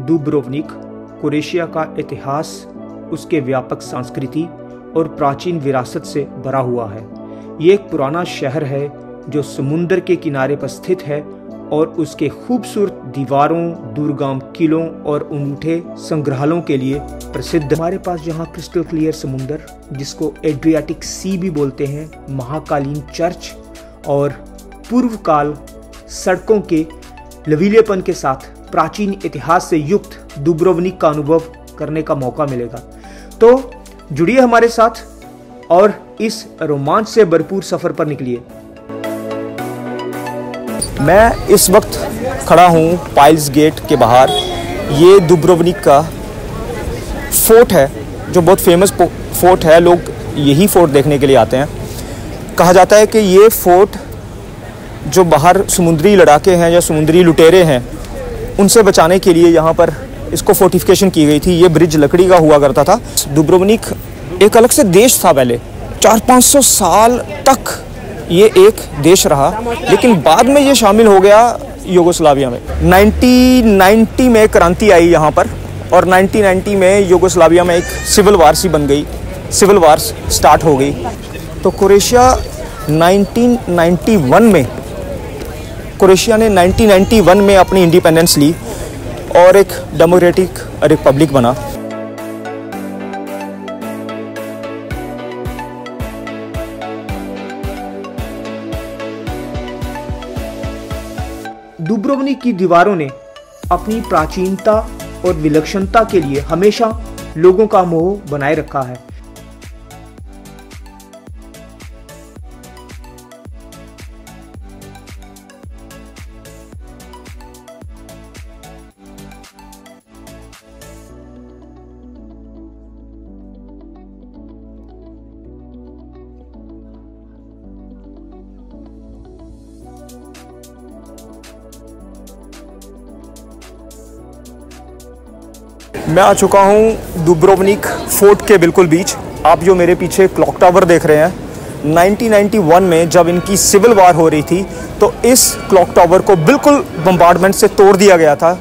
दुब्रोवनिक Croatia का इतिहास उसके व्यापक संस्कृति और प्राचीन विरासत से भरा हुआ है। ये एक पुराना शहर है जो समुद्र के किनारे पर स्थित है और उसके खूबसूरत दीवारों, दुर्गम किलों और अनूठे संग्रहालयों के लिए प्रसिद्ध है। हमारे पास यहाँ क्रिस्टल क्लियर समुद्र, जिसको एड्रियाटिक सी भी बोलते हैं, महाकालीन चर्च और पूर्व काल सड़कों के लचीलेपन के साथ प्राचीन इतिहास से युक्त दुब्रोवनिक का अनुभव करने का मौका मिलेगा। तो जुड़िए हमारे साथ और इस रोमांच से भरपूर सफर पर निकलिए। मैं इस वक्त खड़ा हूँ पाइल्स गेट के बाहर। ये दुब्रोवनिक का फोर्ट है जो बहुत फेमस फोर्ट है। लोग यही फोर्ट देखने के लिए आते हैं। कहा जाता है कि ये फोर्ट जो बाहर समुद्री लड़ाके हैं या समुद्री लुटेरे हैं उनसे बचाने के लिए यहाँ पर इसको फोर्टिफिकेशन की गई थी। ये ब्रिज लकड़ी का हुआ करता था। दुब्रोवनिक एक अलग से देश था। पहले 400-500 साल तक ये एक देश रहा, लेकिन बाद में ये शामिल हो गया यूगोस्लाविया में। 1990 में क्रांति आई यहाँ पर और 1990 में यूगोस्लाविया में एक सिविल वार सी बन गई, सिविल वार स्टार्ट हो गई। तो क्रोएशिया 1991 में क्रोएशिया ने 1991 में अपनी इंडिपेंडेंस ली और एक डेमोक्रेटिक रिपब्लिक बना। दुब्रोवनिक की दीवारों ने अपनी प्राचीनता और विलक्षणता के लिए हमेशा लोगों का मोह बनाए रखा है। मैं आ चुका हूँ दुब्रोवनिक फोर्ट के बिल्कुल बीच। आप जो मेरे पीछे क्लॉक टावर देख रहे हैं, 1991 में जब इनकी सिविल वार हो रही थी तो इस क्लॉक टावर को बिल्कुल बम्बार्डमेंट से तोड़ दिया गया था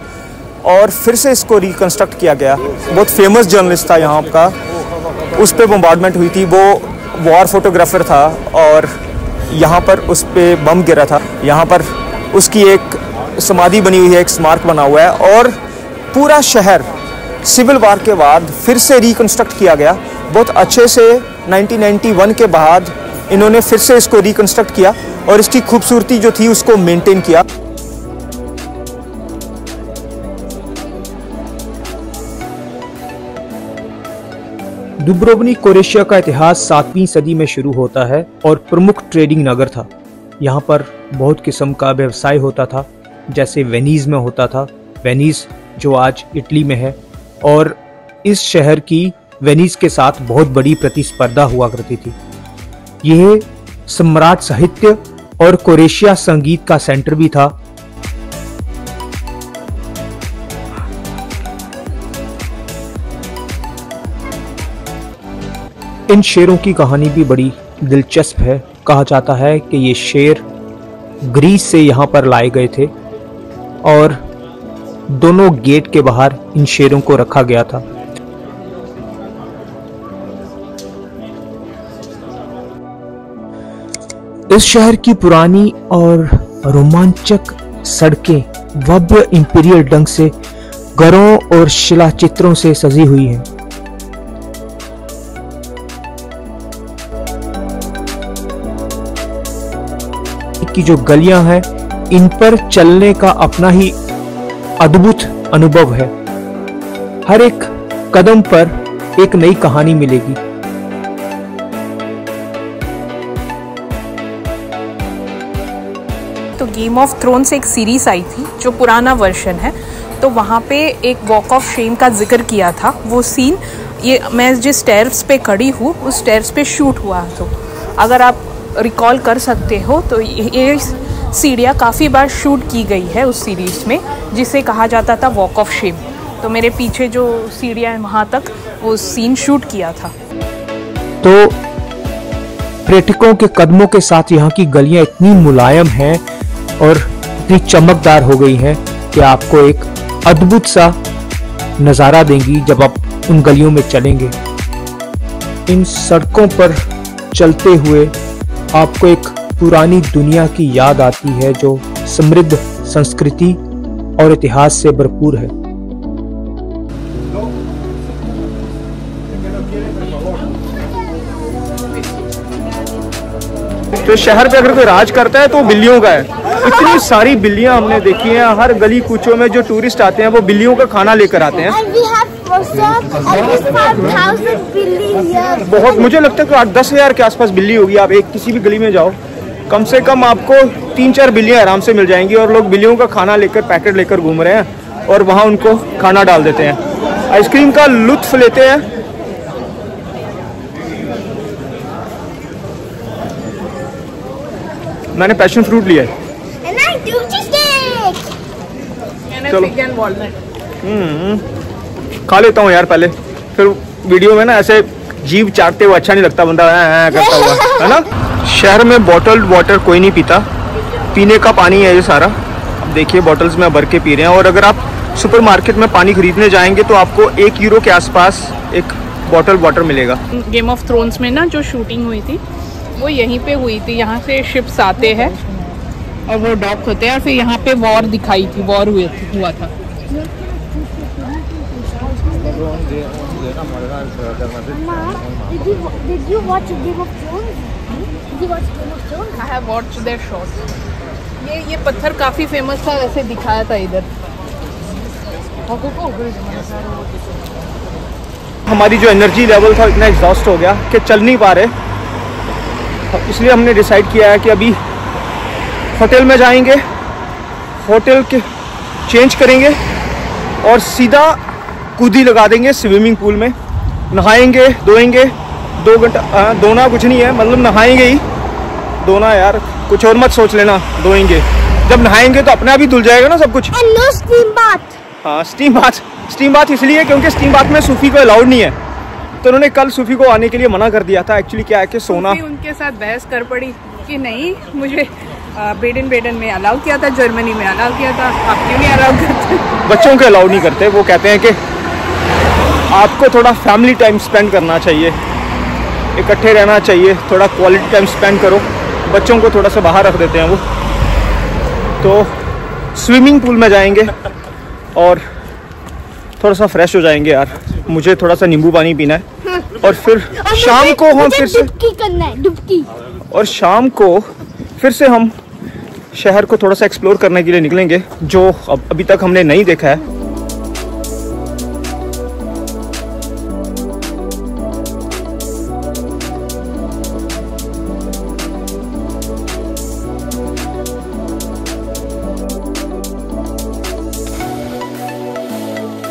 और फिर से इसको रिकंस्ट्रक्ट किया गया। बहुत फेमस जर्नलिस्ट था यहाँ का, उस पर बम्बार्डमेंट हुई थी। वो वॉर फोटोग्राफर था और यहाँ पर उस पर बम गिरा था। यहाँ पर उसकी एक समाधि बनी हुई है, एक स्मारक बना हुआ है। और पूरा शहर सिविल वार के बाद फिर से रिकंस्ट्रक्ट किया गया बहुत अच्छे से। 1991 के बाद इन्होंने फिर से इसको रिकंस्ट्रक्ट किया और इसकी खूबसूरती जो थी उसको मेंटेन किया। दुब्रोवनिक क्रोएशिया का इतिहास 7वीं सदी में शुरू होता है और प्रमुख ट्रेडिंग नगर था। यहाँ पर बहुत किस्म का व्यवसाय होता था, जैसे वेनिस में होता था, वेनिस जो आज इटली में है। और इस शहर की वेनिस के साथ बहुत बड़ी प्रतिस्पर्धा हुआ करती थी। यह सम्राट साहित्य और क्रोएशिया संगीत का सेंटर भी था। इन शेरों की कहानी भी बड़ी दिलचस्प है। कहा जाता है कि ये शेर ग्रीस से यहाँ पर लाए गए थे और दोनों गेट के बाहर इन शेरों को रखा गया था। इस शहर की पुरानी और रोमांचक सड़कें भव्य इंपीरियल ढंग से घरों और शिलाचित्रों से सजी हुई हैं। की जो गलियां हैं, इन पर चलने का अपना ही अद्भुत अनुभव है। हर एक कदम पर एक नई कहानी मिलेगी। तो गेम ऑफ थ्रोन्स एक सीरीज आई थी जो पुराना वर्जन है, तो वहाँ पे एक वॉक ऑफ शेम का जिक्र किया था। वो सीन ये मैं जिस स्टेयर्स पे खड़ी हूँ उस स्टेयर्स पे शूट हुआ। तो अगर आप रिकॉल कर सकते हो तो ये सीढ़ियाँ काफ़ी बार शूट की गई है उस सीरीज़ में, जिसे कहा जाता था वॉक ऑफ शेम। तो मेरे पीछे जो सीढ़ियाँ हैं वहाँ तक वो सीन शूट किया था। तो पर्यटकों के कदमों के साथ यहाँ की गलियाँ इतनी मुलायम हैं और इतनी चमकदार हो गई हैं कि आपको एक अद्भुत सा नज़ारा देंगी जब आप उन गलियों में चलेंगे। इन सड़कों पर चलते हुए आपको एक पुरानी दुनिया की याद आती है जो समृद्ध संस्कृति और इतिहास से भरपूर है। तो शहर पे अगर कोई राज करता है तो बिल्लियों का है। इतनी सारी बिल्लियां हमने देखी हैं, हर गली कूचों में जो टूरिस्ट आते हैं वो बिल्लियों का खाना लेकर आते हैं। बहुत, मुझे लगता है कि 8-10 हज़ार के आसपास बिल्ली होगी। आप एक किसी भी गली में जाओ, कम से कम आपको 3-4 बिल्लियां आराम से मिल जाएंगी, और लोग बिल्लियों का खाना लेकर, पैकेट लेकर घूम रहे हैं और वहाँ उनको खाना डाल देते हैं। आइसक्रीम का लुत्फ लेते हैं। मैंने पैशन फ्रूट लिया है। चलो खा लेता हूँ यार पहले, फिर वीडियो में ना ऐसे जीभ चाटते हुए अच्छा नहीं लगता, बंदा करता हुआ, है ना। शहर में बॉटल्ड वाटर कोई नहीं पीता, पीने का पानी है ये सारा। अब देखिए बॉटल्स में भर के पी रहे हैं। और अगर आप सुपरमार्केट में पानी खरीदने जाएंगे तो आपको 1 यूरो के आसपास एक बॉटल वाटर मिलेगा। गेम ऑफ थ्रोन्स में ना जो शूटिंग हुई थी वो यहीं पे हुई थी। यहाँ से शिप्स आते हैं और वो डॉक होते हैं, और फिर यहाँ पे वॉर दिखाई थी, वॉर हुआ था। Did you watch Game of Thrones? Did you watch Game of Thrones? I have watched their shows. ये पत्थर काफी फेमस था, वैसे दिखाया था इधर। हमारी जो एनर्जी लेवल था इतना एग्जॉस्ट हो गया कि चल नहीं पा रहे, इसलिए हमने डिसाइड किया है कि अभी होटल में जाएंगे, होटल के चेंज करेंगे और सीधा कूदी लगा देंगे स्विमिंग पूल में। नहाएंगे, धोएंगे, 2 घंटा धोना कुछ नहीं है, मतलब नहाएंगे ही, धोना यार कुछ और मत सोच लेना, धोएंगे। जब नहाएंगे तो अपने आप ही धुल जाएगा ना सब कुछ। No steam bath. हाँ स्टीम बाथ इसलिए क्योंकि स्टीम बाथ में सूफी को अलाउड नहीं है, तो उन्होंने कल सूफी को आने के लिए मना कर दिया था। एक्चुअली क्या है कि सोना, उनके साथ बहस कर पड़ी कि नहीं, मुझे बेडन में अलाउ किया था, जर्मनी में अलाउ किया था, आप क्यों नहीं अलाउ करते? बच्चों के अलाउ नहीं करते। वो कहते हैं कि आपको थोड़ा फैमिली टाइम स्पेंड करना चाहिए, इकट्ठे रहना चाहिए, थोड़ा क्वालिटी टाइम स्पेंड करो। बच्चों को थोड़ा सा बाहर रख देते हैं वो। तो स्विमिंग पूल में जाएंगे और थोड़ा सा फ्रेश हो जाएंगे यार। मुझे थोड़ा सा नींबू पानी पीना है, और फिर शाम को हम फिर से डुबकी करना है, डुबकी। और शाम को फिर से हम शहर को थोड़ा सा एक्सप्लोर करने के लिए निकलेंगे, जो अभी तक हमने नहीं देखा है।